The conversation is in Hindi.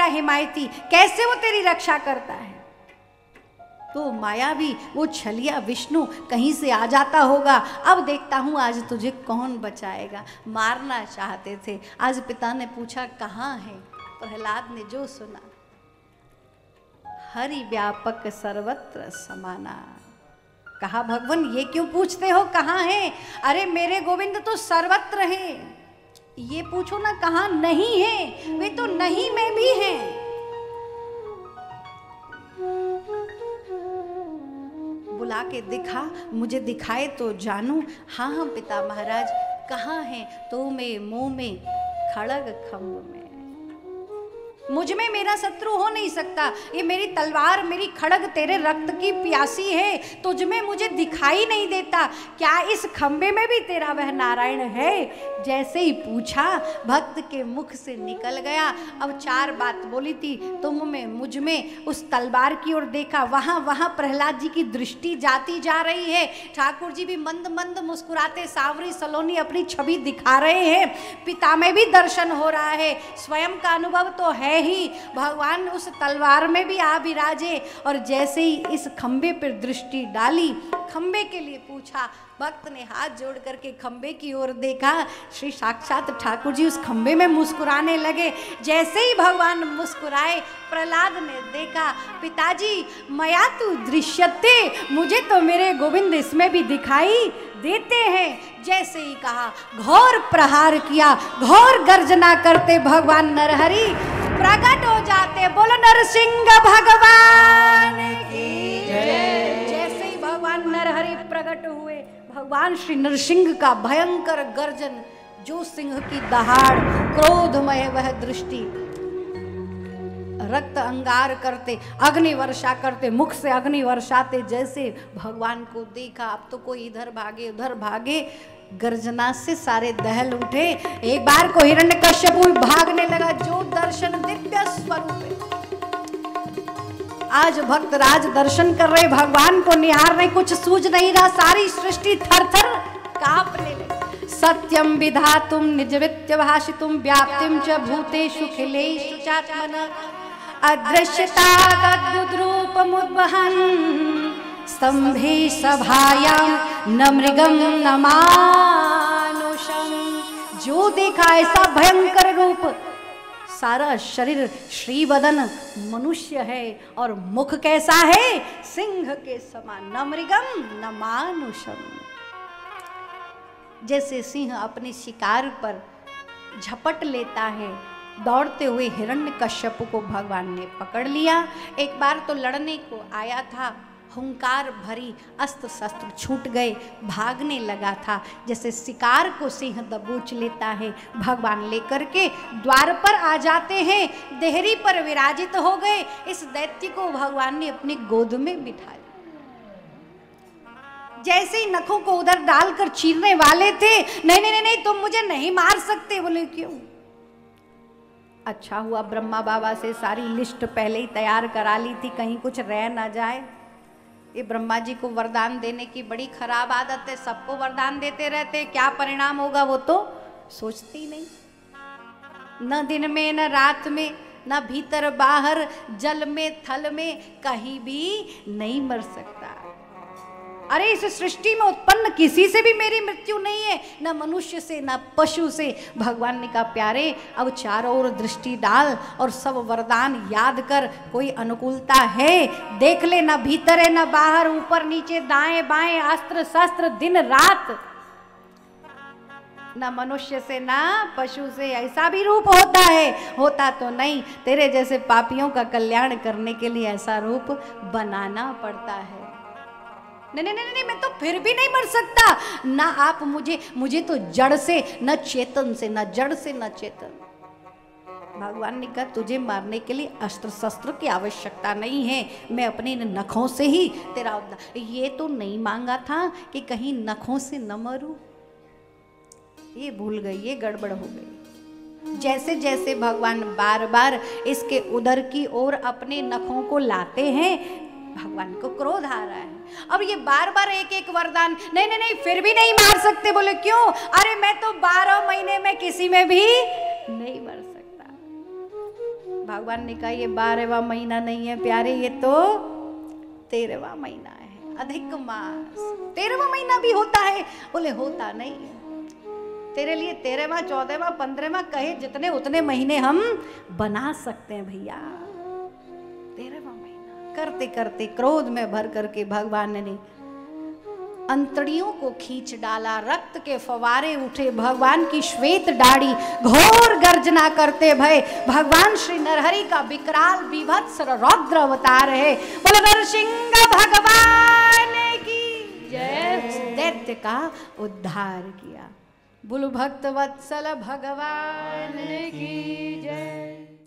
हिमायती, कैसे वो तेरी रक्षा करता है। तो मायावी वो छलिया विष्णु कहीं से आ जाता होगा, अब देखता हूँ आज तुझे कौन बचाएगा। मारना चाहते थे, आज पिता ने पूछा कहाँ है, प्रहलाद ने जो सुना, हरि व्यापक सर्वत्र समाना। कहा भगवान ये क्यों पूछते हो कहाँ है, अरे मेरे गोविंद तो सर्वत्र हैं, ये पूछो ना कहाँ नहीं है, वे तो नहीं में भी हैं। बुला के दिखा, मुझे दिखाए तो जानू। हाँ हाँ पिता महाराज, कहाँ है, तो में मुंह में खड़ग खम्भ में, मुझ में मेरा शत्रु हो नहीं सकता, ये मेरी तलवार मेरी खड़ग तेरे रक्त की प्यासी है, तुझ में मुझे दिखाई नहीं देता, क्या इस खंबे में भी तेरा वह नारायण है। जैसे ही पूछा भक्त के मुख से निकल गया। अब चार बात बोली थी, तुम में मुझ में, उस तलवार की ओर देखा, वहाँ वहाँ प्रहलाद जी की दृष्टि जाती जा रही है। ठाकुर जी भी मंद मंद मुस्कुराते सांवरी सलोनी अपनी छवि दिखा रहे हैं, पिता में भी दर्शन हो रहा है, स्वयं का अनुभव तो है ही, भगवान उस तलवार में भी आ विराजे। और जैसे ही इस खंबे पर दृष्टि डाली, खंबे के लिए पूछा, भक्त ने हाथ जोड़ करके खंबे की ओर देखा, श्री साक्षात ठाकुर जी उस खंबे में मुस्कुराने लगे। जैसे ही भगवान मुस्कुराए, प्रहलाद ने देखा, पिताजी मया तू दृश्यते, मुझे तो मेरे गोविंद इसमें भी दिखाई देते हैं। जैसे ही कहा, घोर प्रहार किया, घोर गर्जना करते भगवान नरहरि प्रकट हो जाते। बोलो नरसिंह भगवान की जय। जैसे ही भगवान नरहरि प्रकट हुए, भगवान श्री नरसिंह का भयंकर गर्जन, जो सिंह की दहाड़, क्रोधमय वह दृष्टि, रक्त अंगार करते, अग्नि वर्षा करते, मुख से अग्नि वर्षाते, जैसे भगवान को देखा, अब तो कोई इधर भागे उधर भागे, गर्जना से सारे दहल उठे। एक बार को हिरण्यकश्यप भागने लगा, जो दर्शन दिव्य स्वरूप है। आज भक्त राज दर्शन कर रहे, भगवान को निहार रहे, कुछ सूझ नहीं रहा, सारी सृष्टि थर थर कांपने लगी। सत्यम विधातुम निजवित्य भाषितुम व्याप्तिम च भूतेषु खिलेषु चात्मना अदृश्यता तद्रूपमुद्वहन् स्तंभे सभायां न मृगम न मानुषम। जो देखा ऐसा भयंकर रूप, सारा शरीर श्रीवदन मनुष्य है और मुख कैसा है, सिंह के समान, न मृगम न मानुषम। जैसे सिंह अपने शिकार पर झपट लेता है, दौड़ते हुए हिरण्यकश्यप को भगवान ने पकड़ लिया। एक बार तो लड़ने को आया था, हुंकार भरी अस्त्र शस्त्र छूट गए, भागने लगा था। जैसे शिकार को सिंह दबोच लेता है, भगवान लेकर के द्वार पर आ जाते हैं, देहरी पर विराजित हो गए। इस दैत्य को भगवान ने अपनी गोद में बिठा लिया। जैसे ही नखों को उधर डालकर चीरने वाले थे, नहीं नहीं नहीं, तुम मुझे नहीं मार सकते। बोले क्यों? अच्छा हुआ ब्रह्मा बाबा से सारी लिस्ट पहले ही तैयार करा ली थी, कहीं कुछ रह ना जाए। ये ब्रह्मा जी को वरदान देने की बड़ी खराब आदत है, सबको वरदान देते रहते, क्या परिणाम होगा वो तो सोचते ही नहीं। न दिन में न रात में, न भीतर बाहर, जल में थल में, कहीं भी नहीं मर सकता। अरे इस सृष्टि में उत्पन्न किसी से भी मेरी मृत्यु नहीं है, न मनुष्य से न पशु से। भगवान ने कहा प्यारे अब चारों ओर दृष्टि डाल और सब वरदान याद कर, कोई अनुकूलता है देख ले, न भीतर है न बाहर, ऊपर नीचे दाएं बाएं, अस्त्र शस्त्र दिन रात, न मनुष्य से ना पशु से। ऐसा भी रूप होता है? होता तो नहीं, तेरे जैसे पापियों का कल्याण करने के लिए ऐसा रूप बनाना पड़ता है। नहीं नहीं नहीं, मैं तो फिर भी नहीं मर सकता। ना आप मुझे तो जड़ से न चेतन से, न जड़ से न चेतन। भगवान ने कहा तुझे मारने के लिए अस्त्र शस्त्र की आवश्यकता नहीं है, मैं अपने नखों से ही तेरा उद्धार। ये तो नहीं मांगा था कि कहीं नखों से न मरूं, ये भूल गई, ये गड़बड़ हो गई। जैसे जैसे भगवान बार बार इसके उदर की ओर अपने नखों को लाते हैं, भगवान को क्रोध आ रहा है। अब ये बार बार एक एक वरदान, नहीं नहीं नहीं फिर भी नहीं मार सकते। बोले क्यों? अरे मैं तो 12 महीने में किसी में भी नहीं मर सकता। भगवान ने कहा ये 12वां महीना नहीं है प्यारे, ये तो 13वां महीना है, अधिक मास। 13वां महीना भी होता है? बोले होता नहीं है, तेरे लिए 13वां 14वां 15वां कहे जितने उतने महीने हम बना सकते हैं भैया। 13वां महीना करते करते क्रोध में भर करके भगवान ने अंतड़ियों को खींच डाला, रक्त के फवारे उठे, भगवान की श्वेत दाढ़ी, घोर गर्जना करते भय भगवान श्री नरहरि का विकराल विभत्स रौद्र अवतार है। बोले नरसिंह भगवान की जय। दैत्य का उद्धार किया। बोलो भक्त वत्सल भगवान की जय।